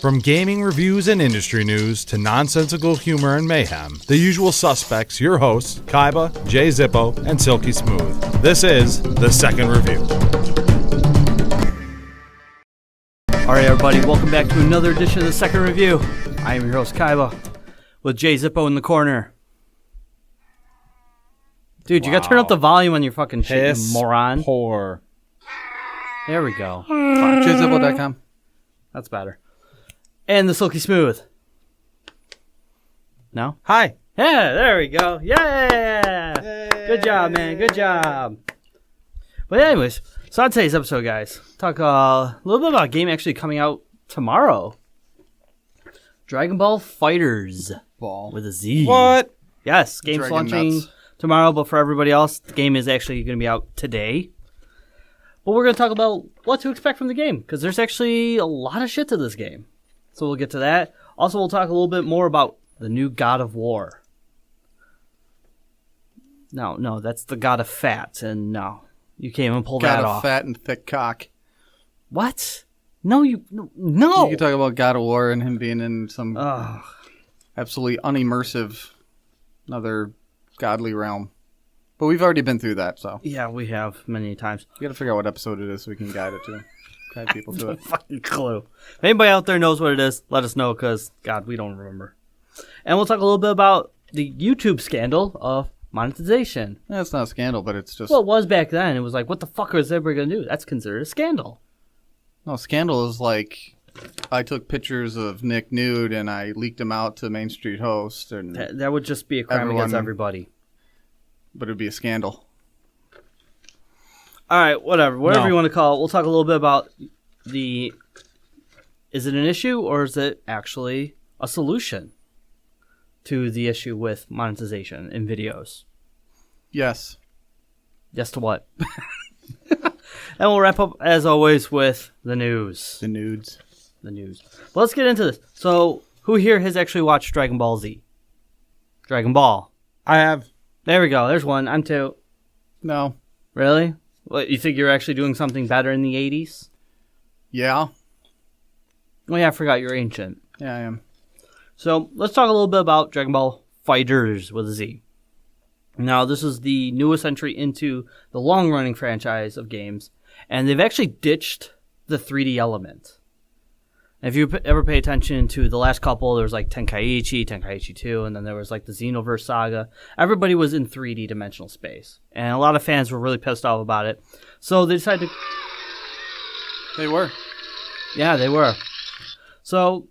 From gaming reviews and industry news to nonsensical humor and mayhem, the usual suspects, your hosts, Kaiba, Zippo, and Silky Smooth. This is The Second Review. Alright everybody, welcome back to another edition of The Second Review. I am your host Kaiba, with Zippo in the corner. Dude, you gotta turn up the volume on your fucking shit, you moron. Poor. There we go. Zippo.com. That's better. And the Silky Smooth. No? Hi. Yeah, there we go. Yeah! Yay. Good job, man. Good job. But anyways, so on today's episode, guys, talk a little bit about a game actually coming out tomorrow. Dragon Ball FighterZ. Ball. With a Z. What? Yes, game's Dragon launching nuts. tomorrow, but for everybody else, the game is actually going to be out today. But we're going to talk about what to expect from the game, because there's actually a lot of shit to this game. So we'll get to that. Also, we'll talk a little bit more about the new God of War. No, that's the God of Fat, and no, you can't even pull that God off. of fat and thick cock. What? No. You can talk about God of War and him being in some absolutely unimmersive, another godly realm. But we've already been through that, so. Yeah, we have many times. We gotta figure out what episode it is so we can guide people to it. Fucking clue. If anybody out there knows what it is, let us know, because, God, we don't remember. And we'll talk a little bit about the YouTube scandal of monetization. It's not a scandal, but it's just... Well, it was back then. It was like, what the fuck is everybody going to do? That's considered a scandal. No, scandal is like, I took pictures of Nick nude and I leaked them out to Main Street Host. And That would just be a crime against everybody. But it would be a scandal. All right, whatever you want to call it. We'll talk a little bit about is it an issue or is it actually a solution to the issue with monetization in videos? Yes. Yes to what? And we'll wrap up, as always, with the news. The nudes. The news. But let's get into this. So, who here has actually watched Dragon Ball Z? Dragon Ball. I have. There we go. There's one. I'm two. No. Really? What, you think you're actually doing something better in the 80s? Yeah. Oh yeah, I forgot you're ancient. Yeah, I am. So, let's talk a little bit about Dragon Ball FighterZ with a Z. Now, this is the newest entry into the long-running franchise of games, and they've actually ditched the 3D element. If you ever pay attention to the last couple, there was like Tenkaichi 2, and then there was like the Xenoverse Saga. Everybody was in 3D dimensional space, and a lot of fans were really pissed off about it. So they decided to... They were. Yeah, they were. So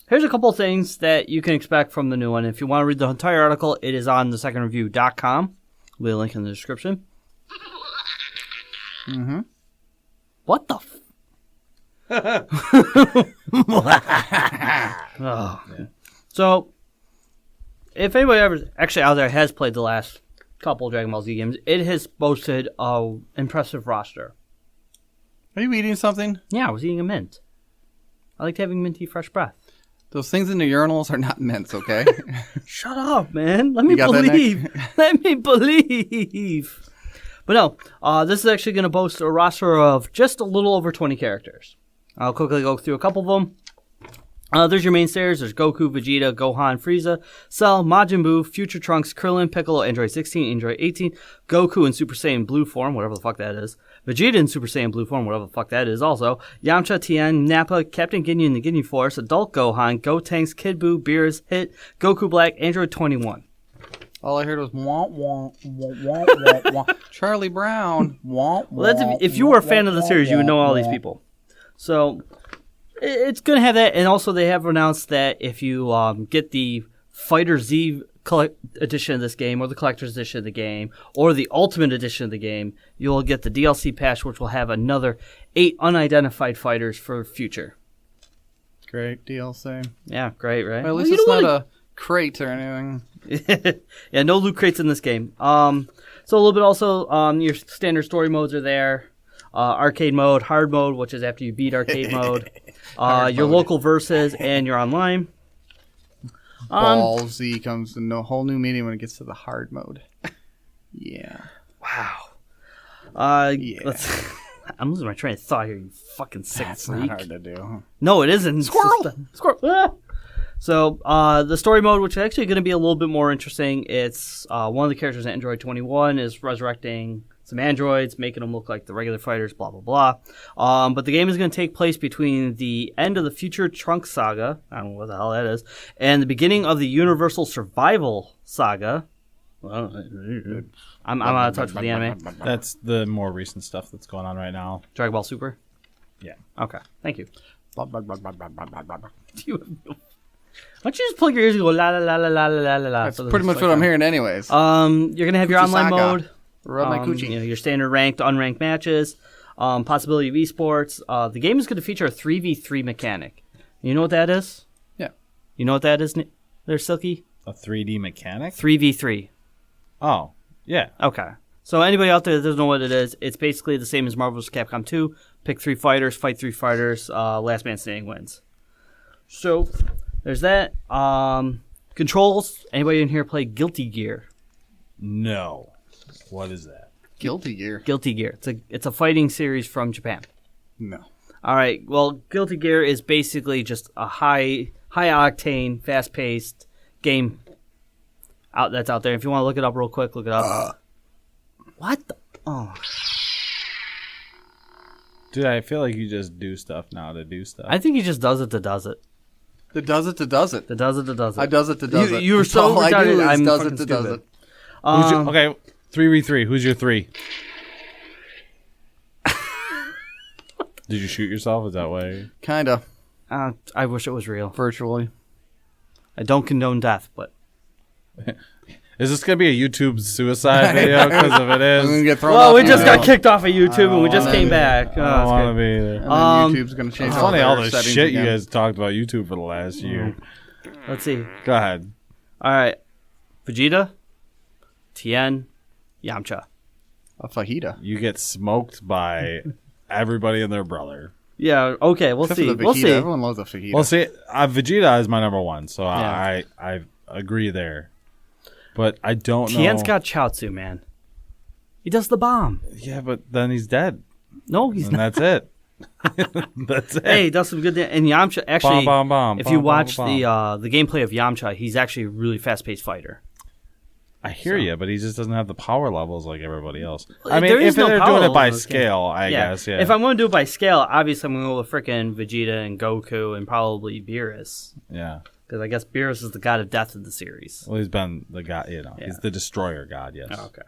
here's a couple of things that you can expect from the new one. If you want to read the entire article, it is on thesecondreview.com. We'll leave a link in the description. Mm-hmm. What the oh, man. So, if anybody ever actually out there has played the last couple Dragon Ball Z games, it has boasted an impressive roster. Are you eating something? Yeah, I was eating a mint. I liked having minty fresh breath. Those things in the urinals are not mints, okay? Shut up, man. Let me got that, believe. Nick? Let me believe. But no, this is actually going to boast a roster of just a little over 20 characters. I'll quickly go through a couple of them. There's your mainstays. There's Goku, Vegeta, Gohan, Frieza, Cell, Majin Buu, Future Trunks, Krillin, Piccolo, Android 16, Android 18, Goku in Super Saiyan Blue form, whatever the fuck that is, Vegeta in Super Saiyan Blue form, whatever the fuck that is also, Yamcha, Tien, Nappa, Captain Ginyu in the Ginyu Force, Adult Gohan, Gotenks, Kid Buu, Beerus, Hit, Goku Black, Android 21. All I heard was wah, wah, wah, wah, wah, wah. Charlie Brown. Wah, Well, that's if you were a fan of the series, you would know all these people. So, it's going to have that, and also they have announced that if you get the Fighter Z edition of this game, or the Collector's Edition of the game, or the Ultimate Edition of the game, you'll get the DLC patch, which will have another 8 unidentified fighters for future. Great DLC. Yeah, great, right? Well, at least it's not a crate or anything. Yeah, no loot crates in this game. So a little bit also, your standard story modes are there. Arcade mode, hard mode, which is after you beat arcade mode. Your local versus and your online. Ball Z comes in a whole new meaning when it gets to the hard mode. Yeah. Wow. Yeah. I'm losing my train of thought here, you fucking sick That's freak. not hard to do. No, it isn't. Squirrel! Squirrel! Ah! So, the story mode, which is actually going to be a little bit more interesting, it's one of the characters in Android 21 is resurrecting some androids, making them look like the regular fighters, blah, blah, blah. But the game is going to take place between the end of the Future Trunks saga, I don't know what the hell that is, and the beginning of the Universal Survival saga. Well, I'm out of touch with the anime. That's the more recent stuff that's going on right now. Dragon Ball Super? Yeah. Okay, thank you. That's Why don't you just plug your ears and go la la la la la la la la? So pretty much what I'm hearing anyways. You're gonna have your Coochie online saga. mode. Rub my coochie. Your standard ranked, unranked matches. Possibility of esports. The game is going to feature a 3v3 mechanic. You know what that is? Yeah. You know what that is? There, Silky. A 3D mechanic? 3v3. Oh, yeah. Okay. So anybody out there that doesn't know what it is, it's basically the same as Marvel vs. Capcom 2. Pick 3 fighters, fight 3 fighters. Last man standing wins. So there's that. Controls. Anybody in here play Guilty Gear? No. What is that? Guilty Gear. Guilty Gear. It's a fighting series from Japan. No. All right. Well, Guilty Gear is basically just a high octane, fast paced game that's out there. If you want to look it up real quick, look it up. What? Oh, Dude, I feel like you just do stuff now to do stuff. I think he just does it to does it. The does it to does it. The does it to does it. I does it to does it. You were That's so all I do retarded. is I'm does fucking it to does stupid. it. Who's your, okay, 3v3. Who's your 3? Did you shoot yourself? Is that why? Kinda. I wish it was real. Virtually. I don't condone death, but Is this going to be a YouTube suicide video? Because if it I'm gonna is, get thrown well, off we just YouTube. got kicked off of YouTube and we just came back. I don't want to be there. And then YouTube's gonna change It's all funny their all the settings shit again. you guys talked about YouTube for the last year. Let's see. Go ahead. All right, Vegeta, Tien, Yamcha. A fajita. You get smoked by everybody and their brother. Yeah. Okay. We'll Except see. for the We'll fajita. see. Everyone loves a fajita. Well, see, Vegeta is my number 1, so Yeah. I agree there. But I don't know. Tien's got Chaozu, man. He does the bomb. Yeah, but then he's dead. No, he's And not. that's it. That's it. Hey, he does some good. And Yamcha actually, Bomb, bomb, bomb, if bomb, you bomb, watch bomb. the gameplay of Yamcha, he's actually a really fast-paced fighter. I hear you, but he just doesn't have the power levels like everybody else. Well, I mean, there is if no they're power doing it by levels in this game. scale, I guess, yeah. If I'm going to do it by scale, obviously I'm going to go with frickin' Vegeta and Goku and probably Beerus. Yeah. Because I guess Beerus is the god of death of the series. Well, he's been the god, Yeah. he's the destroyer god, yes. Oh, okay.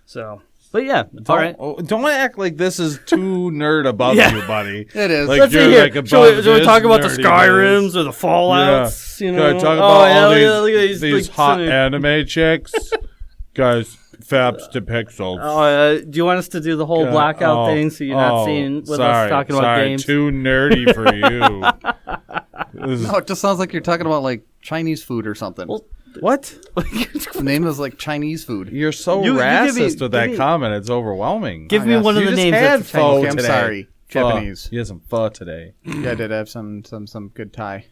So, but yeah, Don't, all right. Don't act like this is too nerd above Yeah. you, buddy. It is. Like Let's see you're here. like above Shall we this talk about the nerdy Skyrims biz. or the Fallouts? Yeah. You Can I know? talk about all look at these like, hot some- anime chicks? Guys, Fabs to Pixels. do you want us to do the whole blackout thing so you're not seeing with us talking about games? Too nerdy for you. This is- No, it just sounds like you're talking about like Chinese food or something. Well, what? The name is like Chinese food. You're so You give me- racist with give that me- comment. It's overwhelming. Give me yes. one of You the just names had that's pho Chinese. Okay, I'm today. sorry. Pho. Japanese. You had some pho today. Yeah, I did have some good Thai.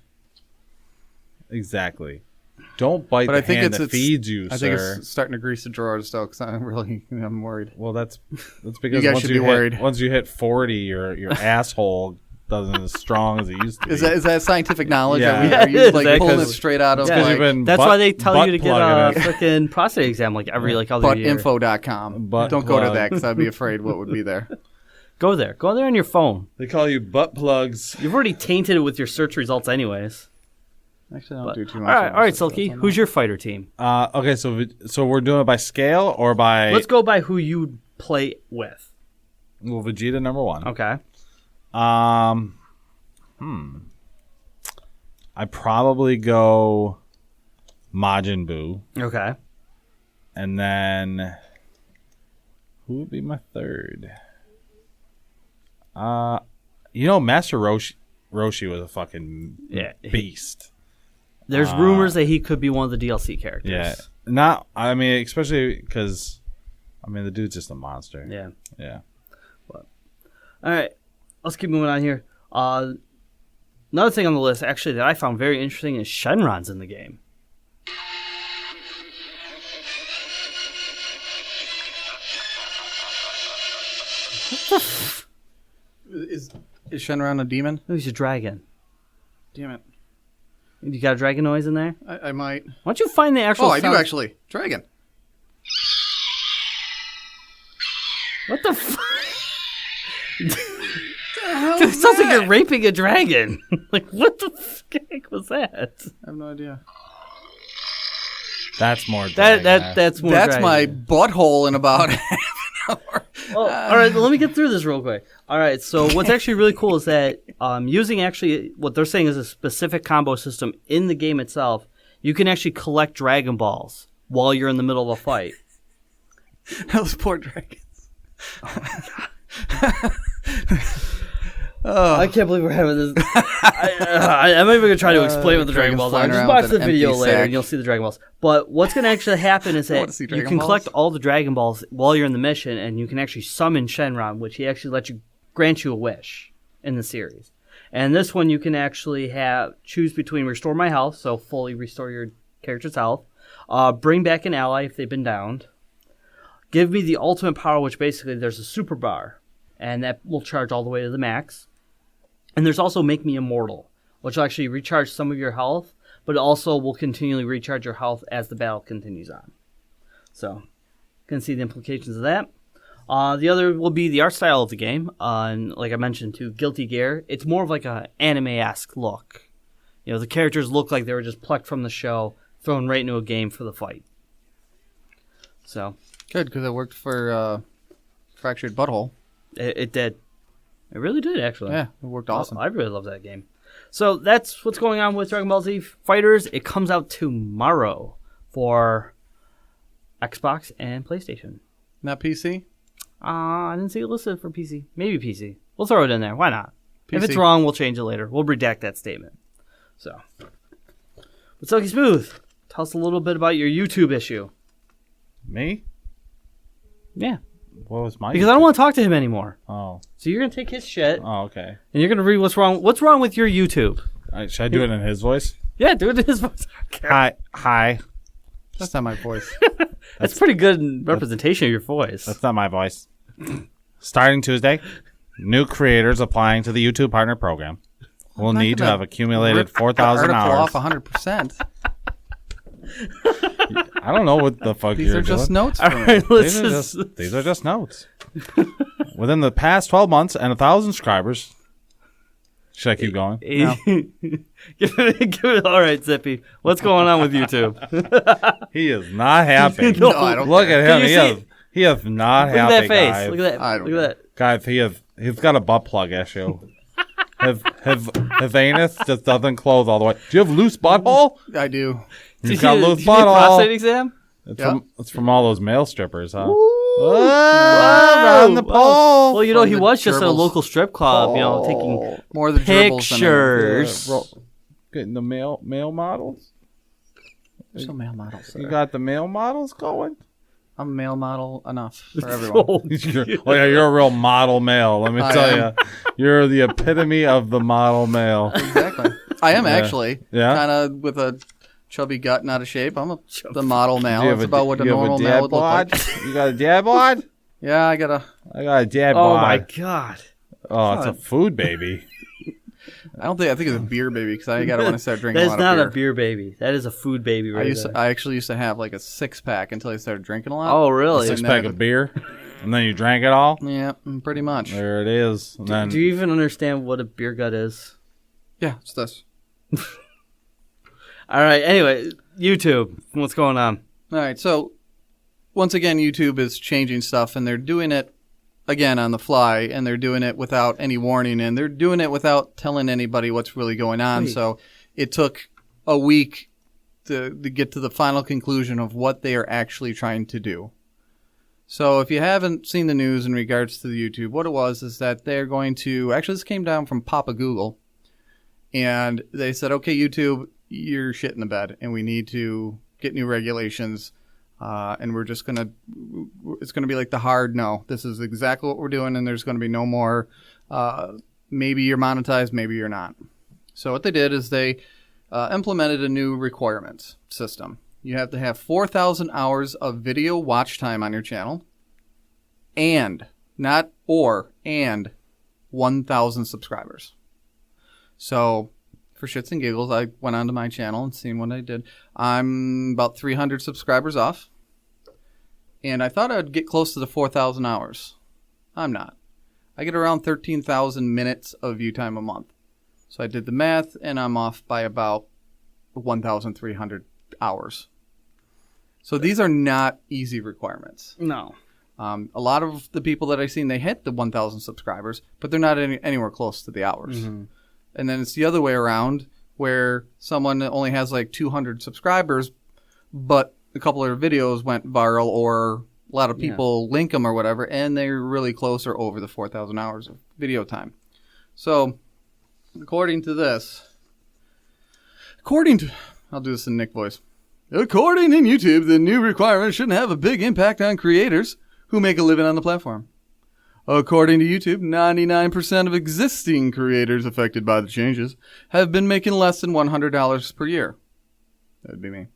Exactly. Don't bite But the I think hand it's that feeds you, I sir. think it's starting to grease the drawers though, because I'm worried. Well, that's because guys once should you be hit, worried. once you hit 40, your asshole doesn't as strong as it used to be. Is that scientific knowledge? Yeah. Are Yeah, you it is, like pulling it because- straight out of Yeah. Because like you've been That's why they tell you to get a butt-plugging it. freaking prostate exam like every other year. buttinfo.com? Butt Don't go to plug. that because I'd be afraid what would be there. Go there on your phone. They call you butt plugs. You've already tainted it with your search results, anyways. Actually, I don't But, do too all much. right, Silky. Who's your fighter team? Okay, so we're doing it by scale or by Let's go by who you play with. well, Vegeta number 1. Okay. I probably go Majin Buu, Okay. and then who would be my third? Master Roshi was a fucking Yeah. beast. There's rumors that he could be one of the DLC characters. Yeah, especially because the dude's just a monster. Yeah. Yeah. All right. Let's keep moving on here. Another thing on the list, actually, that I found very interesting is Shenron's in the game. Is Shenron a demon? No, he's a dragon. Damn it. You got a dragon noise in there? I might. Why don't you find the actual Oh, I do sound- actually. Dragon. What the fuck? It sounds like you're raping a dragon. Like, what the heck was that? I have no idea. That's more. That's more That's dragon. my butthole in about half an hour. Oh, all right, let me get through this real quick. All right, so what's actually really cool is that using actually what they're saying is a specific combo system in the game itself, you can actually collect Dragon Balls while you're in the middle of a fight. Those poor dragons. I can't believe we're having this. I'm not even going to try to explain what the Dragon Balls are. flying Just around watch with the an video empty later sack. and you'll see the Dragon Balls. But what's going to actually happen is wanna that see you Dragon can Balls. collect all the Dragon Balls while you're in the mission, and you can actually summon Shenron, which he actually lets you grant you a wish in the series. And this one you can actually choose between restore my health, so fully restore your character's health, bring back an ally if they've been downed, give me the ultimate power, which basically there's a super bar, and that will charge all the way to the max. And there's also make me immortal, which will actually recharge some of your health, but it also will continually recharge your health as the battle continues on. So, you can see the implications of that. The other will be the art style of the game. And like I mentioned too, Guilty Gear. It's more of like an anime-esque look. You know, the characters look like they were just plucked from the show, thrown right into a game for the fight. So, Good, because it worked for Fractured Butthole. it did. It really did, actually. Yeah, it worked awesome. I really love that game. So that's what's going on with Dragon Ball Z FighterZ. It comes out tomorrow for Xbox and PlayStation. Not PC? I didn't see it listed for PC. Maybe PC. We'll throw it in there. Why not? If it's PC. wrong, we'll change it later. We'll redact that statement. So, but Silky Smooth, tell us a little bit about your YouTube issue. Me? Yeah, What was my? because I don't want to talk to him anymore. Oh. So you're gonna take his shit Oh, okay. and you're gonna read what's wrong. What's wrong with your YouTube? Should I do it in his voice? Yeah, do it in his voice. Hi. That's not my voice. That's pretty good representation of your voice. That's not my voice. Starting Tuesday, new creators applying to the YouTube Partner Program will need to have accumulated 4,000 article hours. off 100%. I don't know what the fuck These you're are just doing. notes All for me. right, let's These are just notes. Within the past 12 months and 1,000 subscribers. Should I keep going? give it. All right, Zippy. What's going on with YouTube? He is not happy. No, I don't Look care. at him. Can you He is not Look at happy, that face. guys. Look at that. I don't Look at that. Guys, he's got a butt plug issue. His anus just doesn't close all the way. Do you have loose butthole? I do. He's got loose Did you get a butthole. prostate exam? It's from all those male strippers, huh? Whoa. Around the pole. Well, you know, From he the was just at a gerbils. local strip club, you know, taking More of the gerbils than pictures. Getting the male models. There's no male models. Sir. You got the male models going. I'm a male model enough for everyone. You're a real model male. Let me tell you, you're the epitome of the model male. Exactly. I am actually. Yeah? Kind of with a chubby gut and out of shape. I'm the model male. Do you have That's about what a you have normal dad male would look bod? like. You got a dad bod? Yeah, I got a. I got a dad Oh bod. my god. Oh, it's a food baby. I think it's a beer baby because I got it when I started drinking That's a lot not of a beer baby. That is a food baby right there. I actually used to have like a 6-pack until I started drinking a lot. Oh, really? Six pack of beer, and then you drank it all. Yeah, pretty much. There it is. And then Do you even understand what a beer gut is? Yeah, it's this. All right. Anyway, YouTube. What's going on? All right, so once again, YouTube is changing stuff, and they're doing it again on the fly, and they're doing it without any warning, and they're doing it without telling anybody what's really going on. Wait. So it took a week to get to the final conclusion of what they are actually trying to do. So if you haven't seen the news in regards to the YouTube, what it was is that they're going to, actually this came down from Papa Google, and they said, okay, YouTube, you're shit in the bed, and we need to get new regulations. And we're just it's going to be like the hard no. This is exactly what we're doing, and there's going to be no more, maybe you're monetized, maybe you're not. So what they did is they implemented a new requirements system. You have to have 4,000 hours of video watch time on your channel, and 1,000 subscribers. So, for shits and giggles, I went onto my channel and seen what I did. I'm about 300 subscribers off. And I thought I'd get close to the 4,000 hours. I'm not. I get around 13,000 minutes of view time a month. So I did the math, and I'm off by about 1,300 hours. So these are not easy requirements. No. A lot of the people that I've seen, they hit the 1,000 subscribers, but they're not anywhere close to the hours. Mm-hmm. And then it's the other way around, where someone only has like 200 subscribers, but a couple of their videos went viral, or a lot of people link them or whatever, and they're really close or over the 4,000 hours of video time. So, according to this, I'll do this in Nick voice. According to YouTube, the new requirement shouldn't have a big impact on creators who make a living on the platform. According to YouTube, 99% of existing creators affected by the changes have been making less than $100 per year. That would be me.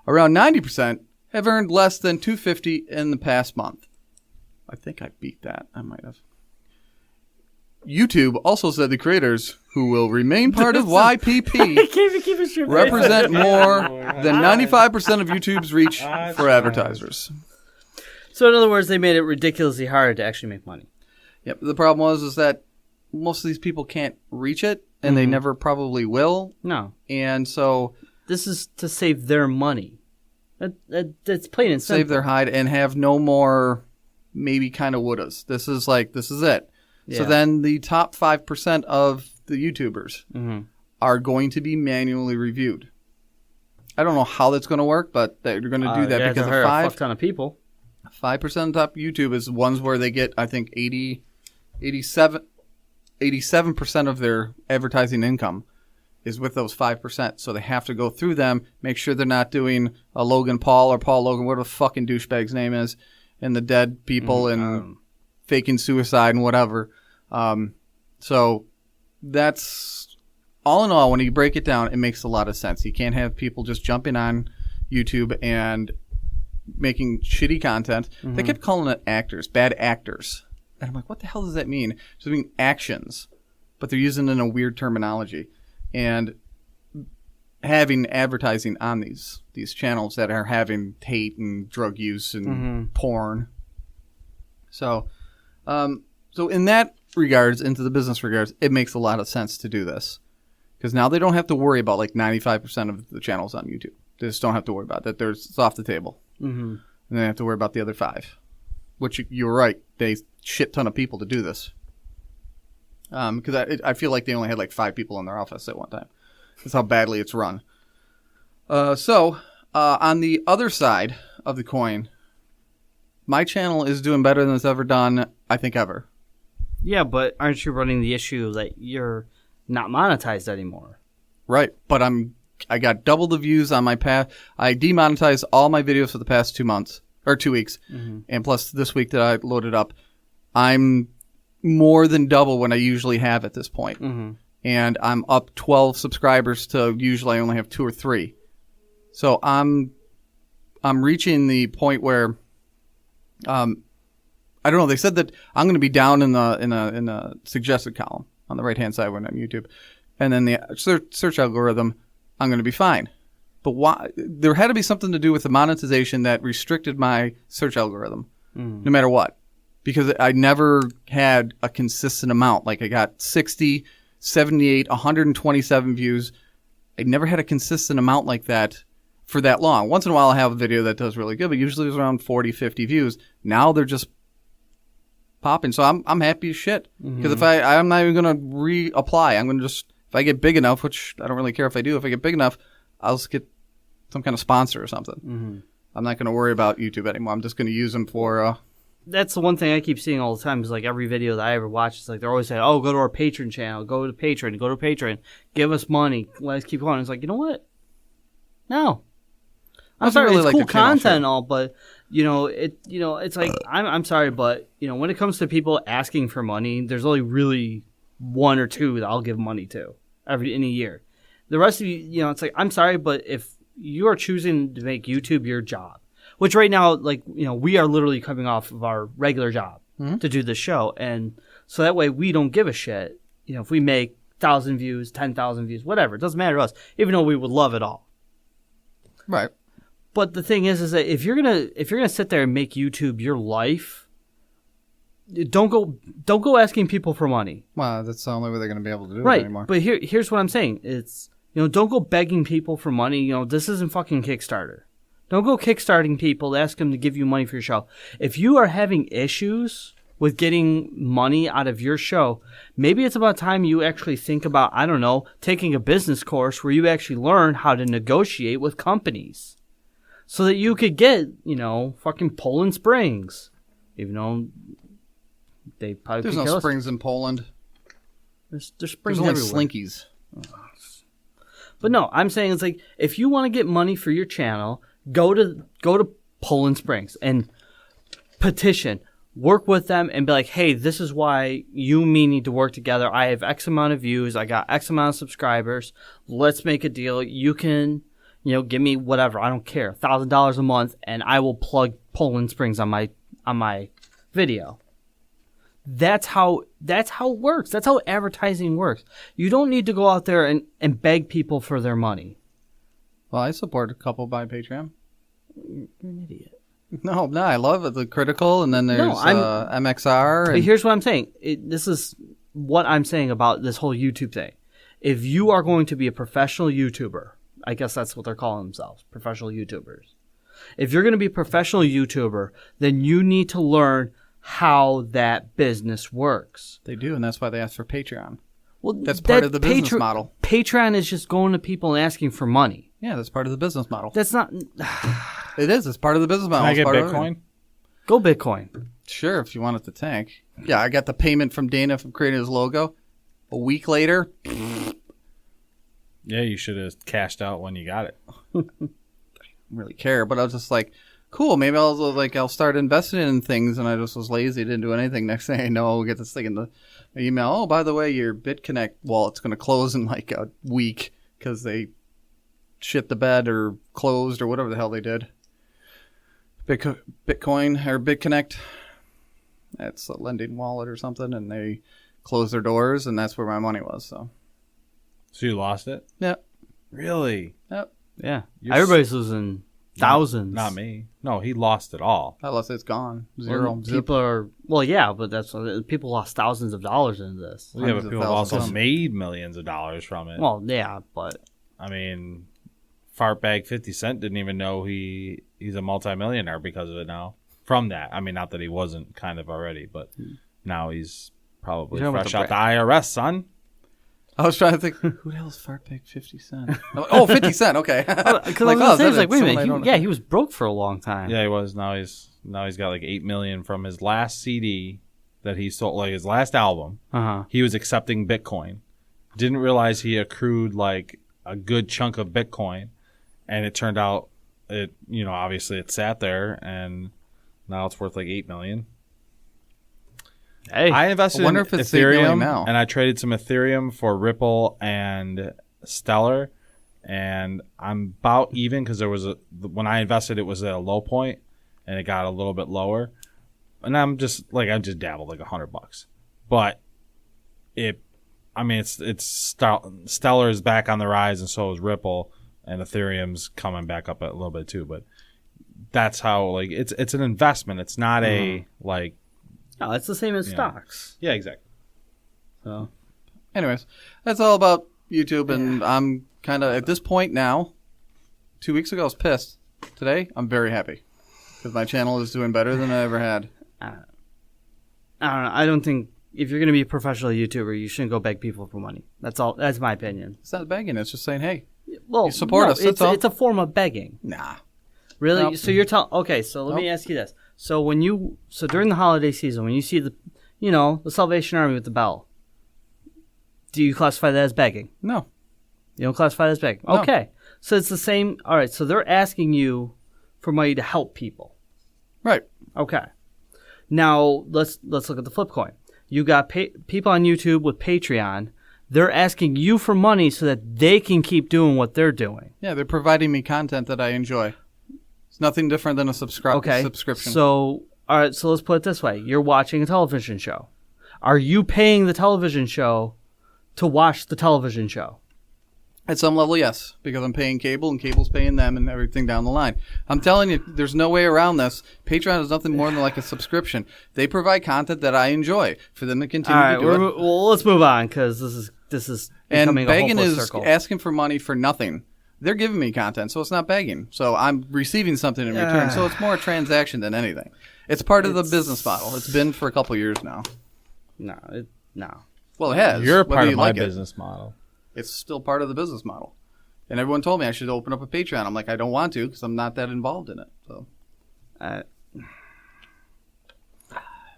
Around 90% have earned less than $250 in the past month. I think I beat that. I might have. YouTube also said the creators who will remain part of YPP represent more than 95% of YouTube's reach for advertisers. So in other words, they made it ridiculously hard to actually make money. Yep. The problem was that most of these people can't reach it, and they never probably will. No. And so this is to save their money. That's plain and simple. Save their hide and have no more maybe kind of wouldas. This is it. Yeah. So then the top 5% of the YouTubers are going to be manually reviewed. I don't know how that's going to work, but they're going to do that because a fuck ton of people. 5% of the top YouTube is ones where they get, I think, 87% of their advertising income is with those 5%. So they have to go through them, make sure they're not doing a Logan Paul or Paul Logan, whatever the fucking douchebag's name is, and the dead people and faking suicide and whatever. So that's, all in all, when you break it down, it makes a lot of sense. You can't have people just jumping on YouTube and making shitty content. They kept calling it actors, bad actors. And I'm like, what the hell does that mean? It's mean actions, but they're using it in a weird terminology. And having advertising on these channels that are having hate and drug use and porn. So in that regards, into the business regards, it makes a lot of sense to do this. Because now they don't have to worry about like 95% of the channels on YouTube. They just don't have to worry about that. It's off the table. And they have to worry about the other 5. Which you're right. They shit ton of people to do this. Because I feel like they only had like 5 people in their office at one time. That's how badly it's run. So on the other side of the coin, my channel is doing better than it's ever done, I think, ever. Yeah, but aren't you running the issue that you're not monetized anymore? Right, but I got double the views on my past. I demonetized all my videos for the past 2 months, or 2 weeks. And plus this week that I loaded up, I'm more than double what I usually have at this point. And I'm up 12 subscribers to usually I only have 2 or 3. So I'm reaching the point where I don't know. They said that I'm going to be down in the suggested column on the right hand side when I'm YouTube, and then the search algorithm, I'm going to be fine. But why? There had to be something to do with the monetization that restricted my search algorithm, no matter what, because I never had a consistent amount. Like I got 60, 78, 127 views. I never had a consistent amount like that for that long. Once in a while I have a video that does really good, but usually it's around 40, 50 views. Now they're just popping. So I'm happy as shit. Because if I'm not even going to reapply. I'm going to just, if I get big enough, which I don't really care if I do, if I get big enough, I'll just get some kind of sponsor or something. I'm not going to worry about YouTube anymore. I'm just going to use them for... That's the one thing I keep seeing all the time is like every video that I ever watch, it's like they're always saying, oh, go to our Patreon channel, go to Patreon, give us money, let's keep going. It's like, you know what? No. I'm sorry, really, it's like cool content and all, but it's like I'm sorry, but when it comes to people asking for money, there's only really 1 or 2 that I'll give money to in a year. The rest of you, it's like I'm sorry, but if you are choosing to make YouTube your job, which right now, like we are literally coming off of our regular job to do this show, and So that way we don't give a shit. You know, if we make 1,000 views, 10,000 views, whatever, it doesn't matter to us, even though we would love it all. Right. But the thing is that if you're gonna sit there and make YouTube your life, don't go asking people for money. Well, that's the only way they're going to be able to do it Right. anymore. But here's what I'm saying. It's, you know, don't go begging people for money. You know, this isn't fucking Kickstarter. Don't go kickstarting people to ask them to give you money for your show. If you are having issues with getting money out of your show, maybe it's about time you actually think about, I don't know, taking a business course where you actually learn how to negotiate with companies so that you could get, you know, fucking Poland Springs, even though they probably There's could no kill us. springs in Poland. There's springs There's only everywhere. Slinkies. But no, I'm saying it's like, if you want to get money for your channel, go to Poland Springs and petition. Work with them and be like, hey, this is why you and me need to work together. I have X amount of views. I got X amount of subscribers. Let's make a deal. You can, you know, give me whatever. I don't care. $1,000 a month, and I will plug Poland Springs on my video. That's how it works. That's how advertising works. You don't need to go out there and beg people for their money. Well, I support a couple by Patreon. You're an idiot. No, I love it. The Critical, and then there's MXR. But And here's what I'm saying. This is what I'm saying about this whole YouTube thing. If you are going to be a professional YouTuber, I guess that's what they're calling themselves, professional YouTubers. If you're going to be a professional YouTuber, then you need to learn how that business works. they do, and that's why they ask for Patreon. Well, That's part of the business model. Patreon is just going to people and asking for money. Yeah, that's part of the business model. That's not... It is. It's part of the business model. Can I It's get part of Bitcoin? it. Go Bitcoin. Sure, if you want it to tank. Yeah, I got the payment from Dana for creating his logo. A week later, Yeah, you should have cashed out when you got it. didn't really care, but I was just like, cool, maybe I'll start investing in things, and I just was lazy, didn't do anything. Next thing I know, I'll get this thing in the email. Oh, by the way, your BitConnect wallet's going to close in like a week because they shit the bed or closed or whatever the hell they did. Bitcoin or BitConnect, that's a lending wallet or something, and they closed their doors, and that's where my money was. So So you lost it? yeah, Really? yep. Yeah. You're Everybody's losing thousands. Not me. No, he lost it all. Unless it's gone, zero. Well, Zip. people are... Well, yeah, but that's... People lost thousands of dollars into this. Yeah, but Hundreds of people have also thousands. made millions of dollars from it. Well, yeah, but... I mean, Fartbag 50 Cent didn't even know he's a multimillionaire because of it now. From that. I mean, not that he wasn't kind of already, but now he's probably You're talking fresh about out the IRS, son. I was trying to think, who the hell is Fartbag 50 Cent? Oh, 50 Cent, okay. Because I was gonna say, is it's like, that wait a someone I minute. don't know? Yeah, he was broke for a long time. Yeah, he was. Now he's got like 8 million from his last CD that he sold, like his last album. Uh-huh. He was accepting Bitcoin. Didn't realize he accrued like a good chunk of Bitcoin, and it turned out obviously it sat there, and now it's worth like 8 million. Hey. I invested I wonder in if it's 8 million Ethereum, now. and I traded some Ethereum for Ripple and Stellar, and I'm about even because when I invested, it was at a low point, and it got a little bit lower, and I just dabbled like $100, but Stellar is back on the rise, and so is Ripple, and Ethereum's coming back up a little bit too, but that's how like it's an investment. It's not a like. No, it's the same as Yeah. stocks. Yeah, exactly. So Anyways, that's all about YouTube, and I'm kind of, at this point now, 2 weeks ago I was pissed. Today, I'm very happy. Because my channel is doing better than I ever had. I don't know. I don't think if you're going to be a professional YouTuber, you shouldn't go beg people for money. That's all. That's my opinion. It's not begging, it's just saying, hey, Well, You support us, that's all. It's a form of begging. nah. Really? Nope. So you're telling? Okay, so let me ask you this. So during the holiday season, when you see the Salvation Army with the bell, do you classify that as begging? No. You don't classify that as begging. No. Okay. So it's the same. All right. So they're asking you for money to help people. Right. Okay. Now let's look at the flip coin. You got people on YouTube with Patreon. They're asking you for money so that they can keep doing what they're doing. Yeah, they're providing me content that I enjoy. It's nothing different than a subscription. So, all right, so let's put it this way. You're watching a television show. are you paying the television show to watch the television show? At some level, yes, because I'm paying cable and cable's paying them and everything down the line. I'm telling you, there's no way around this. Patreon is nothing more than like a subscription. They provide content that I enjoy for them to continue to do it. Well, let's move on because this is And becoming begging a hopeless is circle. asking for money for nothing. They're giving me content, so it's not begging. So I'm receiving something in return. So it's more a transaction than anything. It's part of the business model. It's been for a couple years now. No. Well, it has. You're a whether part you of my like it. business model. It's still part of the business model. And everyone told me I should open up a Patreon. I'm like, I don't want to because I'm not that involved in it. So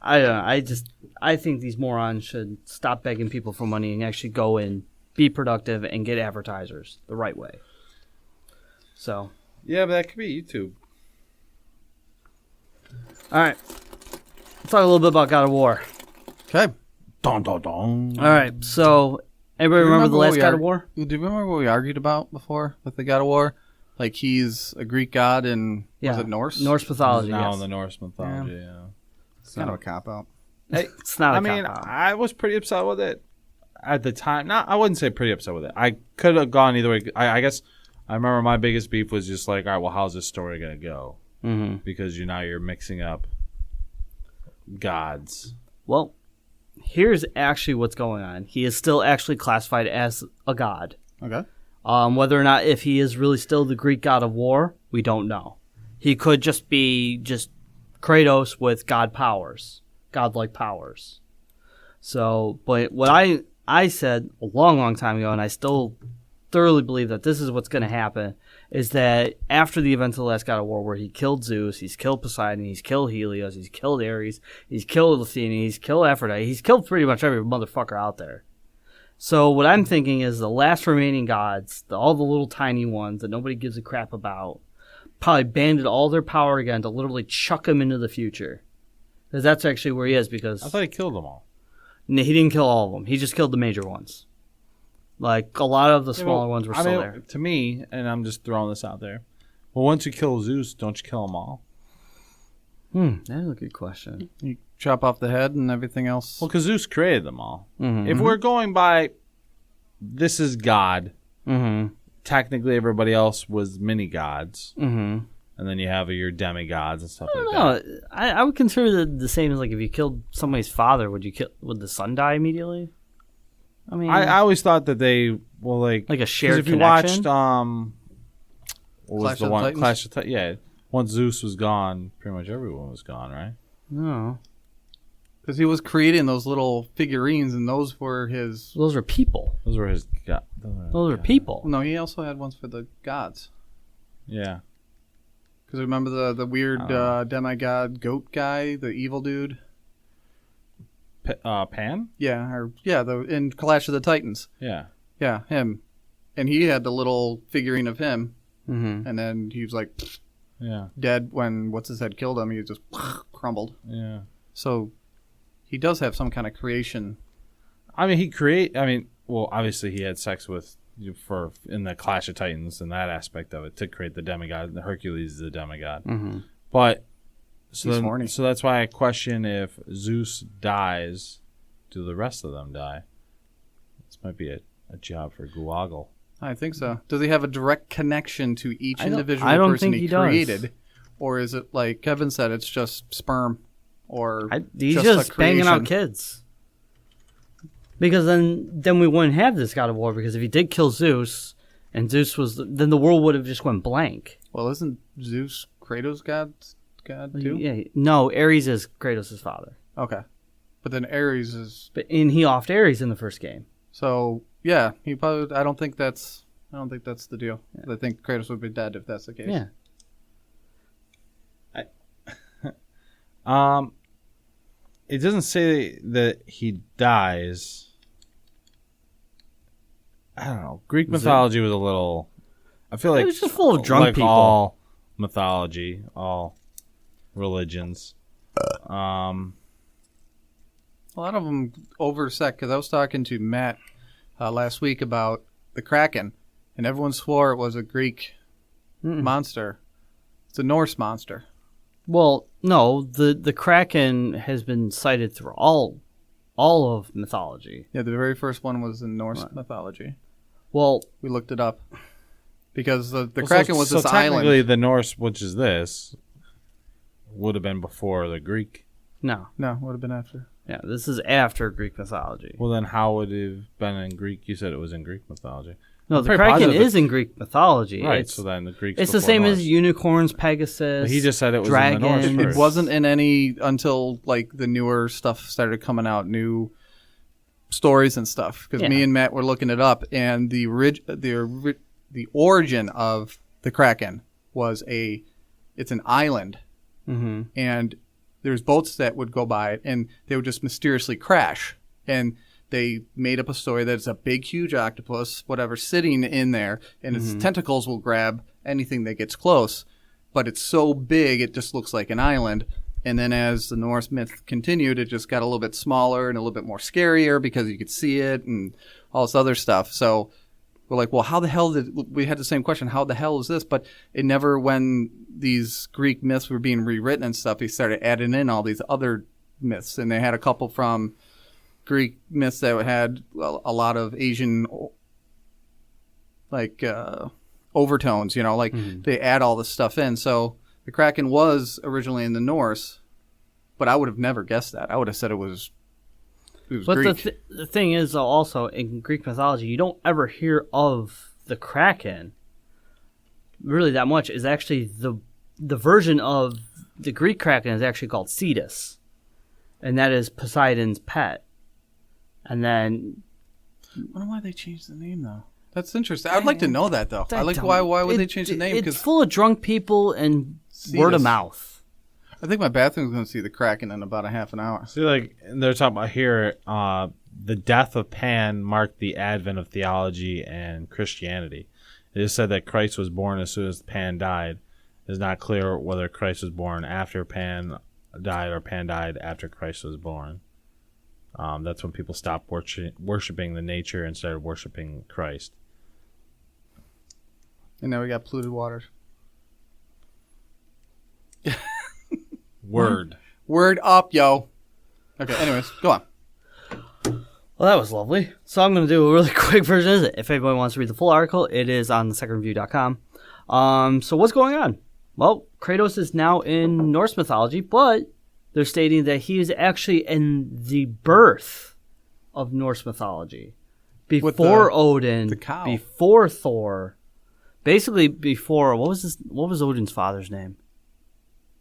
I think these morons should stop begging people for money and actually go and be productive and get advertisers the right way. So Yeah, but that could be YouTube. all right, let's talk a little bit about God of War. okay. Dun, dun, dun. All right, so everybody remember the what last we God of War? Do you remember what we argued about before with the God of War? Like he's a Greek god and was it Norse? Norse mythology. Now Yes. in the Norse mythology, yeah. It's kind of a cop out. It's not. I mean, I was pretty upset with it at the time. I wouldn't say pretty upset with it. I could have gone either way. I guess I remember my biggest beef was just like, all right, well, how's this story going to go? Mm-hmm. Because you're mixing up gods. Well, here's actually what's going on. He is still actually classified as a god. Okay. Whether or not if he is really still the Greek god of war, we don't know. He could just be Kratos with godlike powers. So, but what I said a long time ago, and I still thoroughly believe that this is what's going to happen, is that after the events of the last God of War, where he killed Zeus, he's killed Poseidon, he's killed Helios, he's killed Ares, he's killed Athena, he's killed Aphrodite, he's killed pretty much every motherfucker out there. So what I'm thinking is the last remaining gods, all the little tiny ones that nobody gives a crap about, probably banded all their power again to literally chuck him into the future. Because that's actually where he is, because I thought he killed them all. no, he didn't kill all of them. He just killed the major ones. Like, a lot of the smaller ones were still there. To me, and I'm just throwing this out there, well, once you kill Zeus, don't you kill them all? That is a good question. You chop off the head and everything else. Well, because Zeus created them all. Mm-hmm. If we're going by, this is God, Mm-hmm. technically everybody else was mini gods. Mm-hmm. And then you have your demigods and stuff like No, that. I would consider the same as, like, if you killed somebody's father, would the son die immediately? I mean, I always thought that they, like a 'cause shared if you connection? watched, what was Clash the of one? Titans? Clash of Titans. Yeah. Once Zeus was gone, pretty much everyone was gone, right? No. Because he was creating those little figurines, and those were his. Those are people. Those were his gods. Those are people. No, he also had ones for the gods. Yeah. Because remember the weird demigod goat guy, the evil dude? Pan? In Clash of the Titans. Yeah. Yeah, him. And he had the little figurine of him, Mm-hmm. and then he was like Yeah. dead when what's his head killed him. He just crumbled. Yeah. So he does have some kind of creation. I mean, well, obviously he had sex with in the Clash of Titans and that aspect of it to create the demigod. The Hercules is the demigod. Mm-hmm. But He's horny. so that's why I question if Zeus dies, do the rest of them die? This might be a job for Guagle. I think so. Does he have a direct connection to each I don't individual person think he he does. created? Or is it like Kevin said, it's just sperm? Or He's just just a banging out creation? kids. Because then we wouldn't have this God of War, because if he did kill Zeus, and Zeus was... then the world would have just went blank. Well, isn't Zeus Kratos' god too? Yeah, no, Ares is Kratos' father. Okay. But then Ares is... And he offed Ares in the first game. So, yeah, he probably... I don't think that's the deal. I think Kratos would be dead if that's the case. Yeah. It doesn't say that he dies. I don't know. Greek mythology was a little. I feel like It was just full of drunk like people. all mythology, all religions. A lot of them oversec, because I was talking to Matt last week about the Kraken, and everyone swore it was a Greek monster. It's a Norse monster. Well, no, the Kraken has been cited through all all of mythology. Yeah, the very first one was in Norse mythology. Well, We looked it up. Because the Kraken was this technically island. the Norse, which is this, would have been before the Greek. no. No, would have been after. Yeah, this is after Greek mythology. Well, then how would it have been in Greek? You said it was in Greek mythology. No, the pretty Kraken positive is in Greek mythology. Right, It's, so then the Greeks. it's the before same Norse. as unicorns, Pegasus. But he just said it was dragons. in the Norse It first. wasn't in any until like the newer stuff started coming out, new stories and stuff. Because me Yeah. and Matt were looking it up, and the origin of the Kraken was it's an island, Mm-hmm. and there's boats that would go by it, and they would just mysteriously crash. And they made up a story that it's a big, huge octopus, whatever, sitting in there, and its tentacles will grab anything that gets close. But it's so big, it just looks like an island. And then as the Norse myth continued, it just got a little bit smaller and a little bit more scarier because you could see it and all this other stuff. So we're like, well, how the hell we had the same question, how the hell is this? But it never, when these Greek myths were being rewritten and stuff, they started adding in all these other myths. And they had a couple from Greek myths that had a lot of Asian, like, overtones, they add all this stuff in. So the Kraken was originally in the Norse, but I would have never guessed that. I would have said it was But Greek. the thing is, though, also in Greek mythology, you don't ever hear of the Kraken really that much. Is actually the version of the Greek Kraken is actually called Cetus, and that is Poseidon's pet. And then I wonder why they changed the name, though. That's interesting. I'd like to know that, though. I like why would they change the name? It's Because full of drunk people and word of Cetus. mouth. I think my bathroom's going to see the Kraken in about a half an hour. See, like they're talking about here, the death of Pan marked the advent of theology and Christianity. It is said that Christ was born as soon as Pan died. It is not clear whether Christ was born after Pan died or Pan died after Christ was born. That's when people stopped worshiping the nature and started worshiping Christ. And now we got polluted waters. Word. Word up, yo. Okay, anyways, go on. Well, that was lovely. So I'm going to do a really quick version of it. If anybody wants to read the full article, it is on thesecondreview.com. So what's going on? Well, Kratos is now in Norse mythology, but they're stating that he is actually in the birth of Norse mythology. Before Odin, the cow. before Thor, basically before, what was Odin's father's name?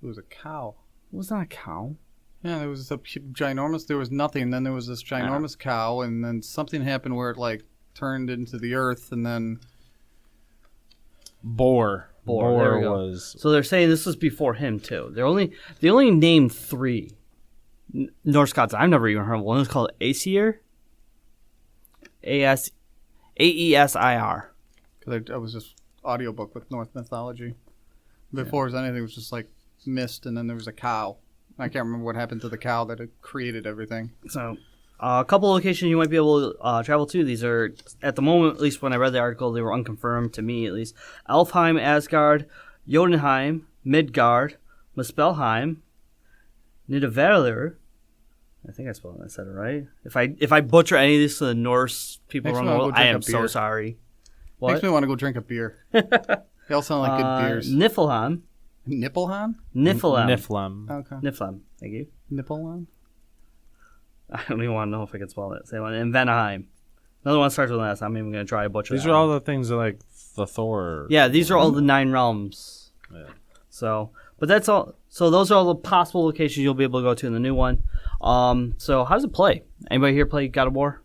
It was a cow. It was not a cow. Yeah, there was a ginormous, there was nothing, and then there was this ginormous cow, and then something happened where it, like, turned into the earth, and then... Boar. There we go. Was... So they're saying this was before him too. They only named 3 Norse gods. I've never even heard of one. It's called Aesir. Aesir. Because I was just audiobook with Norse mythology. Before it was anything, it was just, like, mist, and then there was a cow. I can't remember what happened to the cow that had created everything. So a couple of locations you might be able to travel to. These are, at the moment, at least when I read the article, they were unconfirmed to me at least. Alfheim, Asgard, Jotunheim, Midgard, Muspelheim, Nidavellir. I think I said it right. If I butcher any of these to the Norse people Makes around me the wanna world, go I drink am a so beer. sorry. Makes What? me want to go drink a beer. They all sound like good beers. Niflheim. Nippleham? Niflheim. Okay. Niflheim. Thank you. Nippleham? I don't even want to know if I can spell it. Same one. And Vanaheim. Another one starts with an S. I'm even going to try to butcher These that are all one. the things that like the Thor. Yeah, these are all the 9 realms. Yeah. So, but that's all. So those are all the possible locations you'll be able to go to in the new one. So how does it play? Anybody here play God of War?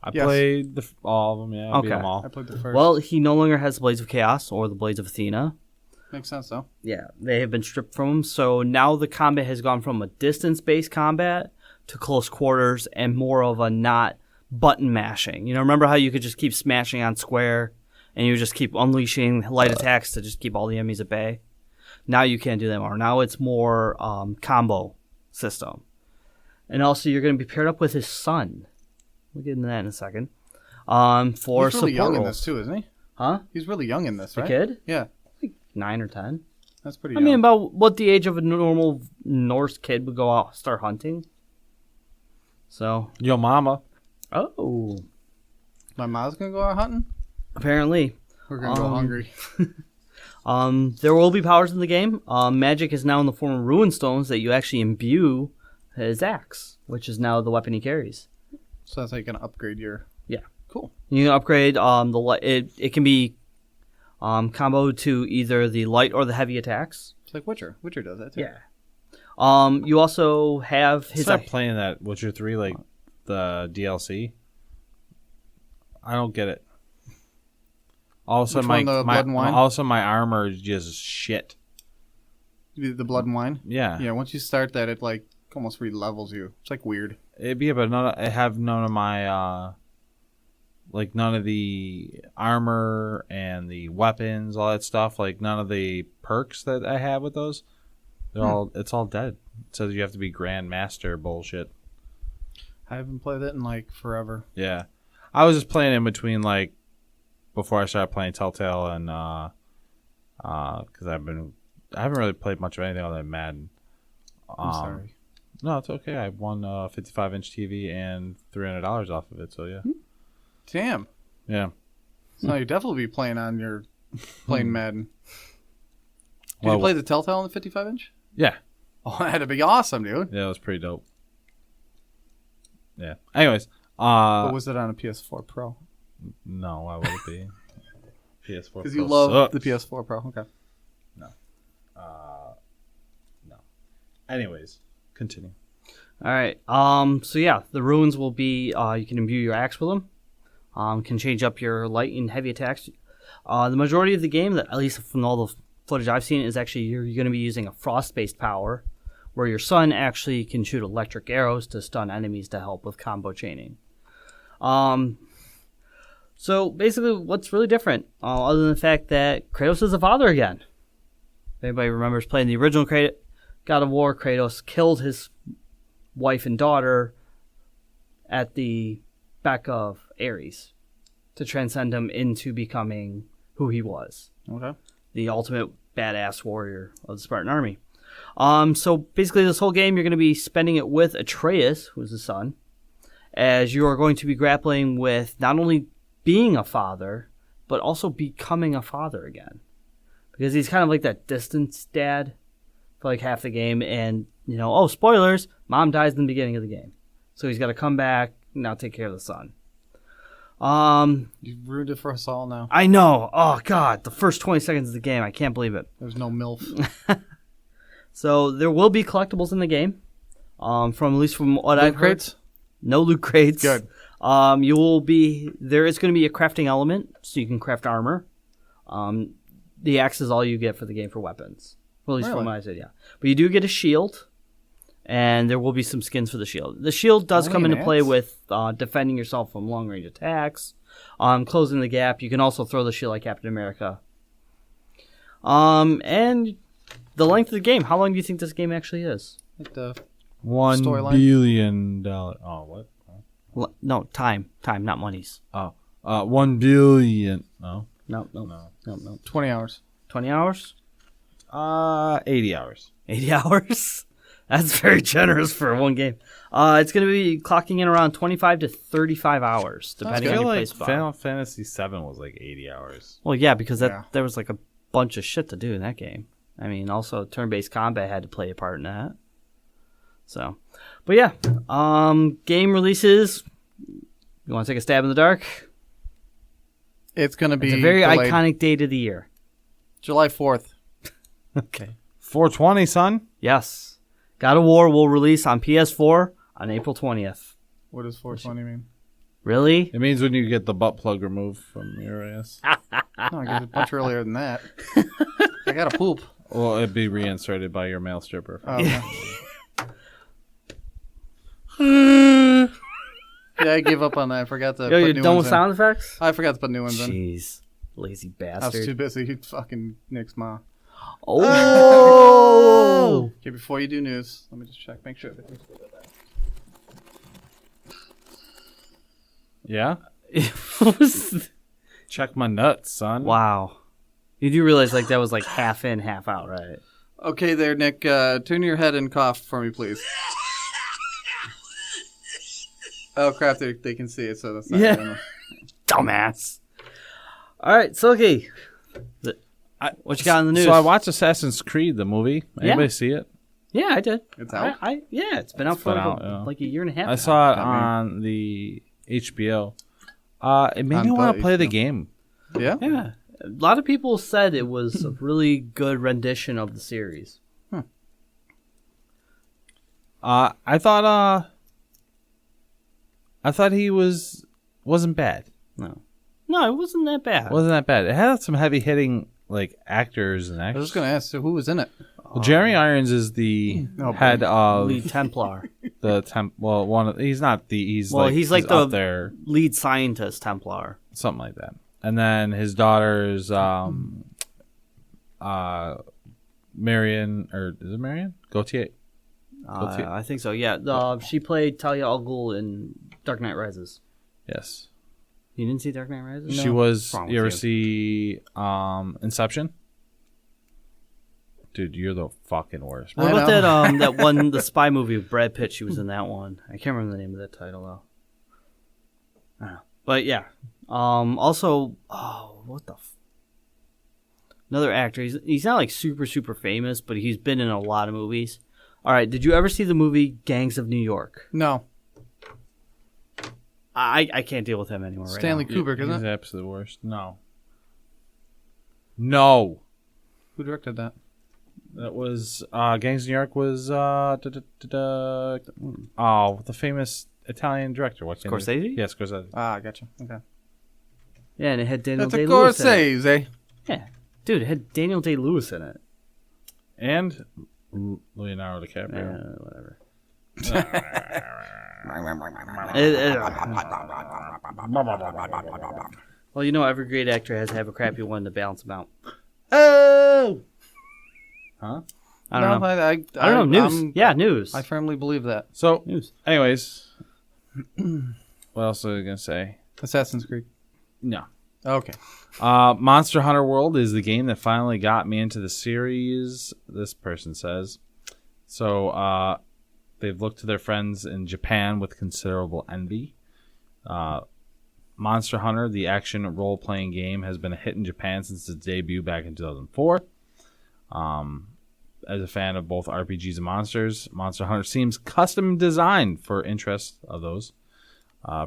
I Yes. played all of them. Yeah, I beat Okay. them all. I played the first. Well, he no longer has the Blades of Chaos or the Blades of Athena. Makes sense, though. Yeah, they have been stripped from him. So now the combat has gone from a distance-based combat to close quarters and more of a not button mashing. You know, remember how you could just keep smashing on square and you just keep unleashing light attacks to just keep all the enemies at bay? Now you can't do that anymore. Now it's more combo system. And also you're going to be paired up with his son. We'll get into that in a second. For He's really support young in roles. this, too, isn't he? Huh? He's really young in this, The right? kid? Yeah. 9 or 10. That's pretty I young. mean, about what the age of a normal Norse kid would go out start hunting. So, Yo mama. oh, My mom's gonna go out hunting. apparently. We're gonna go hungry. There will be powers in the game. Magic is now in the form of rune stones that you actually imbue his axe, which is now the weapon he carries. So that's how you can upgrade your. Yeah. Cool. You can upgrade it can be comboed to either the light or the heavy attacks. It's like Witcher. Witcher does that too. Yeah. You also have his. Start playing that Witcher 3 like the DLC. I don't get it. All of a sudden, Which one, the Blood and Wine? all of a sudden my armor is just shit. The Blood and Wine. Yeah. Yeah. Once you start that, it like almost re-levels you. It's like weird. It'd be, but I have none of my like none of the armor and the weapons, all that stuff. Like none of the perks that I have with those. It's all dead. It says you have to be Grandmaster bullshit. I haven't played it in like forever. Yeah, I was just playing in between, like before I started playing Telltale, and because I haven't really played much of anything other than Madden. I'm sorry. No, it's okay. I won a 55-inch TV and $300 off of it. So yeah, Damn. yeah. So you definitely be playing Madden. Did Well, you play the Telltale on the 55-inch? Yeah, Oh, that'd be awesome, dude. yeah, it was pretty dope. Yeah. Anyways, But was it on a PS4 Pro? no, why would it be? PS4 Because you Pro love sucks. the PS4 Pro. Okay. No. Anyways, continue. All right. So yeah, the runes will be. You can imbue your axe with them. Can change up your light and heavy attacks. The majority of the game, that at least from all the footage I've seen, is actually you're going to be using a frost-based power, where your son actually can shoot electric arrows to stun enemies to help with combo chaining. So basically, what's really different, other than the fact that Kratos is a father again. If anybody remembers playing the original God of War, Kratos killed his wife and daughter at the back of Ares to transcend him into becoming who he was. Okay. The ultimate badass warrior of the Spartan army. So basically this whole game you're going to be spending it with Atreus, who's the son, as you are going to be grappling with not only being a father, but also becoming a father again. Because he's kind of like that distant dad for like half the game, and spoilers, mom dies in the beginning of the game. So he's got to come back, now take care of the son. You ruined it for us all now. I know. Oh god, the first 20 seconds of the game, I can't believe it. There's no MILF. So there will be collectibles in the game. From at least from what I've heard. Crates? No loot crates. Good. There is going to be a crafting element, so you can craft armor. The axe is all you get for the game for weapons. Well, at least from what I said, yeah. But you do get a shield, and there will be some skins for the shield. The shield does come into play with defending yourself from long-range attacks, closing the gap. You can also throw the shield like Captain America. And the length of the game. How long do you think this game actually is? Like the $1 Storyline? billion. Oh, what? No, time, not monies. Oh, 1 billion. No. No. 20 hours. 20 hours? 80 hours. 80 hours? That's very generous for one game. It's going to be clocking in around 25 to 35 hours, depending I on feel your like play spot. Final Fantasy 7 was like 80 hours. Well, yeah, because Yeah. there was like a bunch of shit to do in that game. I mean, also turn-based combat had to play a part in that. So, but yeah, game releases. You want to take a stab in the dark? It's going to be It's a very delayed. iconic date of the year. July 4th. Okay. 420, son. Yes. God of War will release on PS4 on April 20th. What does 420 mean? Really? It means when you get the butt plug removed from your ass. No, I get it much earlier than that. I got to poop. Well, it'd be reinserted by your male stripper. Oh, okay. Yeah, I gave up on that. I forgot to Yo, put you're new done ones with in. sound effects? I forgot to put new ones in. Jeez. Lazy I was bastard. too busy fucking Nick's mom. Oh! Okay, before you do news, let me just check. Make sure. Yeah? What was Check my nuts, son. wow. You do realize like that was like half in, half out, right? Okay there, Nick. Turn your head and cough for me, please. Oh crap! They can see it, so that's not. Yeah. Dumbass. All right, Silky. What you got in the news? So I watched Assassin's Creed, the movie. Anybody Yeah. see it? Yeah, I did. It's out? Yeah, it's been out for like a year and a half. I now. saw it on the HBO. It made me want to play the game. Yeah. Yeah, a lot of people said it was a really good rendition of the series. I thought he wasn't bad. No, it wasn't that bad. Wasn't that bad. It had some heavy hitting like actors and I actors. was just gonna ask, so who was in it? Well, Jeremy Irons is the head of Lead Templar. he's not the. He's he's like the up there, lead scientist Templar. something like that. And then his daughter's Marion, or is it Marion Gautier? I think so. Yeah, she played Talia al Ghul in Dark Knight Rises. Yes, You didn't see Dark Knight Rises? she was. Wrong with You ever you. see Inception? Dude, you're the fucking worst. What I about know. that one, the spy movie with Brad Pitt? She was in that one. I can't remember the name of that title though. I don't know. But yeah. Also, what the? Another actor. He's not like super famous, but he's been in a lot of movies. All right. Did you ever see the movie Gangs of New York? No, I can't deal with him anymore. Stanley right Kubrick, He's isn't it? absolutely the worst. No. Who directed that? That was Gangs of New York was the famous Italian director. What's his name? Scorsese? Yeah, Scorsese. Ah, gotcha. Okay. now. Yeah, and it had Daniel That's a Day-Lewis in it. Scorsese. Yeah, dude, it had Daniel Day-Lewis in it. And Leonardo DiCaprio. Whatever. Well, you know, every great actor has to have a crappy one to balance them out. Oh. Huh? I don't know. I don't know. News. News. I firmly believe that. So, News. anyways, what else was I gonna say? Assassin's Creed. No. Okay. Monster Hunter World is the game that finally got me into the series, this person says. So they've looked to their friends in Japan with considerable envy. Monster Hunter, the action role-playing game, has been a hit in Japan since its debut back in 2004. As a fan of both RPGs and monsters, Monster Hunter seems custom designed for interest of those.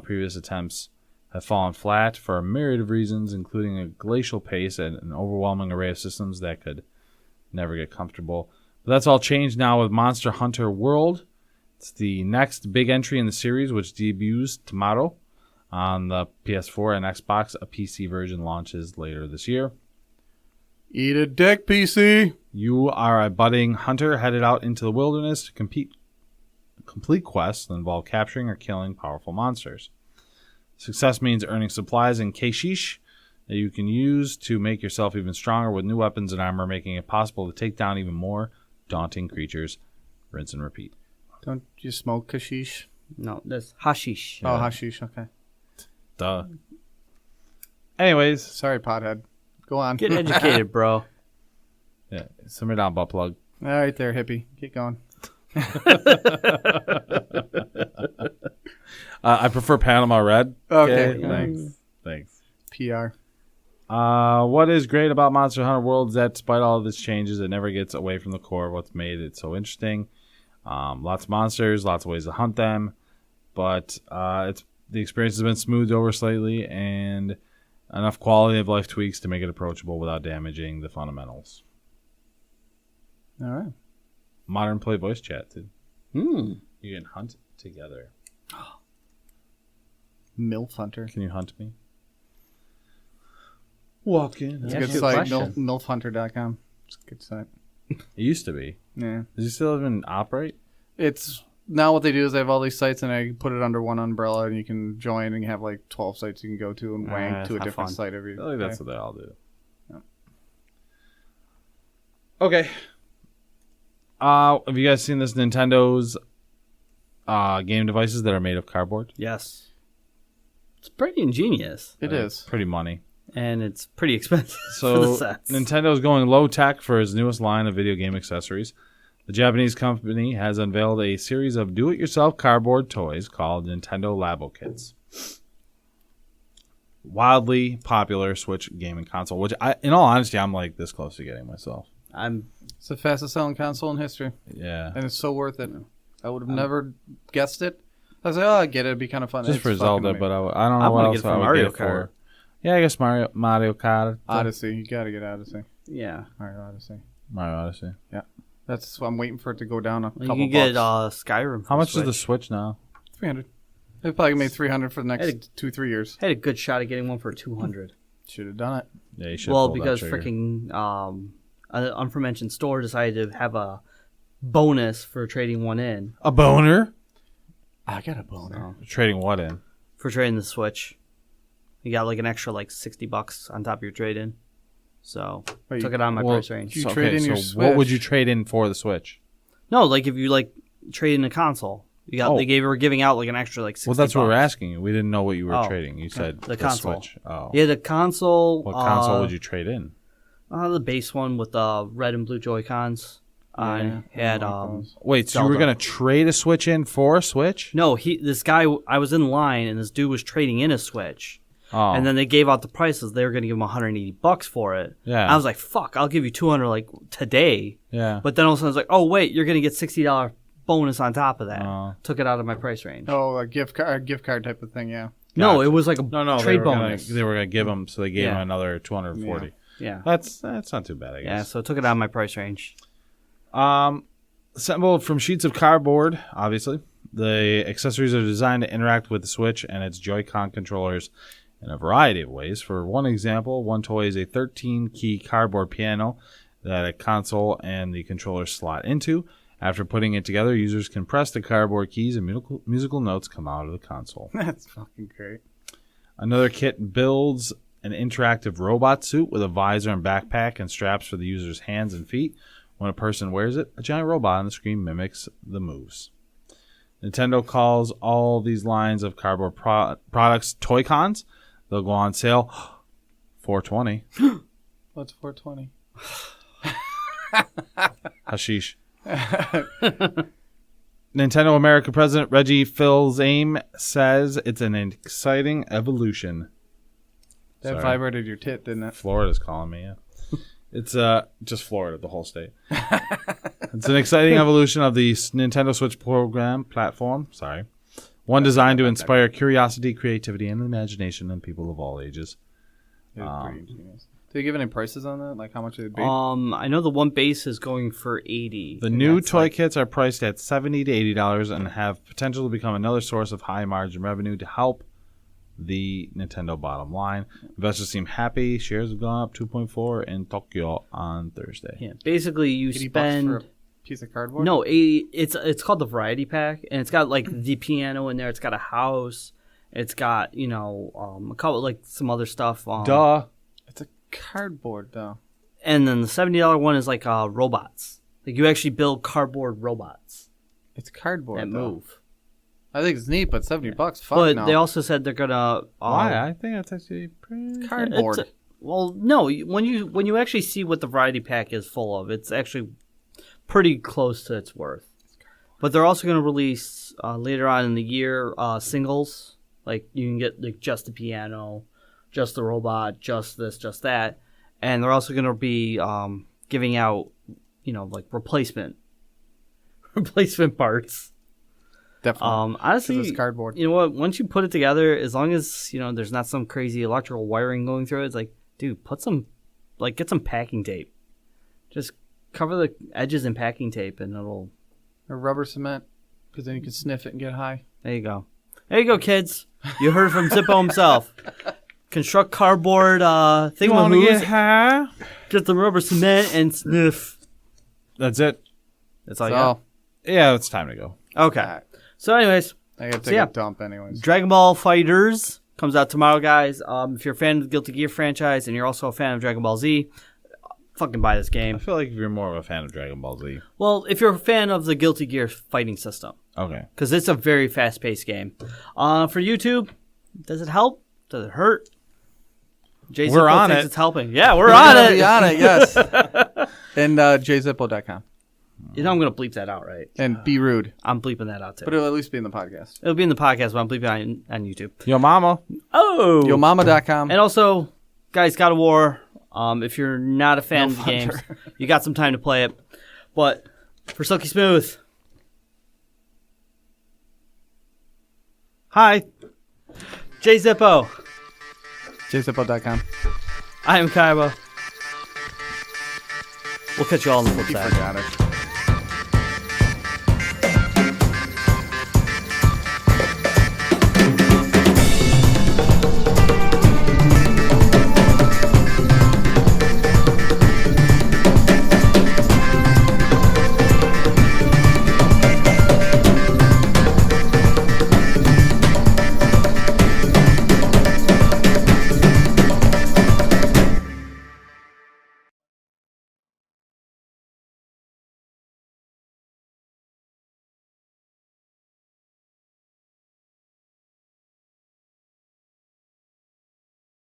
Previous attempts have fallen flat for a myriad of reasons, including a glacial pace and an overwhelming array of systems that could never get comfortable. But that's all changed now with Monster Hunter World. It's the next big entry in the series, which debuts tomorrow on the PS4 and Xbox. A PC version launches later this year. Eat a dick, PC. You are a budding hunter headed out into the wilderness to complete quests that involve capturing or killing powerful monsters. Success means earning supplies and keishish that you can use to make yourself even stronger with new weapons and armor, making it possible to take down even more daunting creatures. Rinse and repeat. Don't you smoke hashish? No, that's hashish. Oh, hashish. Okay. Duh. Anyways, Sorry, pothead. Go on. Get educated, bro. yeah, simmer down, butt plug. All right, there, hippie. Keep going. I prefer Panama Red. Okay. Thanks. PR. What is great about Monster Hunter World is that despite all of its changes, it never gets away from the core of what's made it so interesting. Lots of monsters, lots of ways to hunt them, but the experience has been smoothed over slightly and enough quality of life tweaks to make it approachable without damaging the fundamentals. All right. Modern play voice chat, dude. Hmm. You can hunt together. MILF Hunter. Can you hunt me? Walking. It's Yeah, a good good site. question. MILFhunter.com. It's a good site. It used to be. Yeah. Does it still even operate? It's now what they do is they have all these sites and I put it under one umbrella and you can join and you have like 12 sites you can go to and wank that's to a not different fun. site every I think that's day. what they all do. Yeah. Okay. Have you guys seen this Nintendo's game devices that are made of cardboard? Yes. It's pretty ingenious, It is. Pretty money. and it's pretty expensive for the So sets. Nintendo's going low tech for its newest line of video game accessories. The Japanese company has unveiled a series of do-it-yourself cardboard toys called Nintendo Labo kits. Wildly popular Switch gaming console, which, in all honesty, I'm like this close to getting myself. It's the fastest selling console in history. Yeah. And it's so worth it. I would have never guessed it. I was like, oh, I get it. It'd be kind of fun. Just It's for Zelda, fucking but amazing. I don't know I what wanna else get it for I would Mario get it for. Kart. Yeah, I guess Mario Kart. Odyssey. You got to get Odyssey. Yeah. Mario Odyssey. Mario Odyssey. That's I'm waiting for it to go down a You couple can get bucks. Skyrim. How for much is the Switch. Switch now? 300. They probably made 300 for the Hey, next 2-3 years. I had a good shot at getting one for 200. Should have done it. Yeah, you should. Well, pull that because trigger. freaking an unformentioned store decided to have a bonus for trading one in. A boner? I got a boner. Trading what in? For trading the Switch. You got like an extra like $60 on top of your trade in. So Wait, took it on my well, price range. You trade in your what would Switch. you trade in for the Switch? No, like if you like trade in a console. You got Oh. they were giving out like an extra like $60. Well, that's what we're asking you. We didn't know what you were Oh. trading. You said The console. Switch. Oh. Yeah, the console. What console would you trade in? The base one with the red and blue Joy-Cons. Yeah, Had I like those. Wait, so you were Zelda. gonna trade a Switch in for a Switch? no, this guy I was in line and this dude was trading in a Switch. Oh, And then they gave out the prices. They were going to give him $180 for it. yeah, I was like, "Fuck, I'll give you $200 like today." yeah. But then all of a sudden, I was like, "Oh wait, you're going to get $60 bonus on top of that." Oh. Took it out of my price range. Oh, a gift card type of thing, yeah. No, Gotcha. it was like a No, trade they were bonus. They were gonna give him, so they gave him Yeah. another 240. Yeah, That's not too bad, I yeah. guess. So I took it out of my price range. Assembled from sheets of cardboard, obviously. The accessories are designed to interact with the Switch and its Joy-Con controllers in a variety of ways. For one example, one toy is a 13-key cardboard piano that a console and the controller slot into. After putting it together, users can press the cardboard keys and musical notes come out of the console. That's fucking great. Another kit builds an interactive robot suit with a visor and backpack and straps for the user's hands and feet. When a person wears it, a giant robot on the screen mimics the moves. Nintendo calls all these lines of cardboard products Toy-Cons. They'll go on sale $420. What's 420? Hashish. Nintendo America President Reggie Fils-Aime says it's an exciting evolution. That Sorry. vibrated your tit, didn't it? Florida's calling me, yeah. It's just Florida, the whole state. It's an exciting evolution of the Nintendo Switch platform. Sorry. One designed to inspire curiosity, creativity, and imagination in people of all ages. It was pretty ingenious. Did you give any prices on that? Like how much it'd be? I know the one base is going for $80. The new that's toy like- kits are priced at $70 to $80 and have potential to become another source of high margin revenue to help the Nintendo bottom line. Investors seem happy. Shares have gone up 2.4 in Tokyo on Thursday. Yeah, basically you $80 spend. for a piece of cardboard? No, it's called the variety pack, and it's got like the piano in there. It's got a house. It's got a couple like some other stuff. Duh. It's a cardboard, though. And then the $70 one is like robots. Like you actually build cardboard robots It's cardboard, that though. move. I think it's neat, but $70 fuck But no. they also said they're gonna. Why? I think that's actually pretty... Cardboard. Well, no. When you actually see what the variety pack is full of, it's actually pretty close to its worth. But they're also going to release later on in the year singles. Like you can get like just the piano, just the robot, just this, just that, and they're also going to be giving out, like replacement parts. Definitely. Honestly, 'Cause it's cardboard. You know what? Once you put it together, as long as there's not some crazy electrical wiring going through it, it's like, dude, get some packing tape. Just cover the edges in packing tape, and it'll. Or rubber cement, because then you can sniff it and get high. There you go. There you go, kids. You heard from Zippo himself. Construct cardboard thingamaboos. high? Get the rubber cement and sniff. That's it. That's all So, you got. Yeah, it's time to go. Okay. So, anyways. I gotta So, take yeah. a dump anyways. Dragon Ball FighterZ comes out tomorrow, guys. If you're a fan of the Guilty Gear franchise and you're also a fan of Dragon Ball Z, fucking buy this I game. feel like if you're more of a fan of Dragon Ball Z. Well, if you're a fan of the Guilty Gear fighting system, Okay. because it's a very fast-paced game. For YouTube, does it help? Does it hurt? Jay We're Zippo on thinks it. It's helping. Yeah, we're on Gotta it. be on it, yes. And jzippo.com. You know I'm going to bleep that out, right? And be rude. I'm bleeping that out, too. But it'll at least be in the podcast. It'll be in the podcast, but I'm bleeping on YouTube. Yo, mama. Oh! YoMama.com. And also, guys, God of War, if you're not a fan of the games, you got some time to play it. But for Silky Smooth, hi, Zippo. Zippo.com. I am Kaiba. We'll catch you all on the flip side. Got it.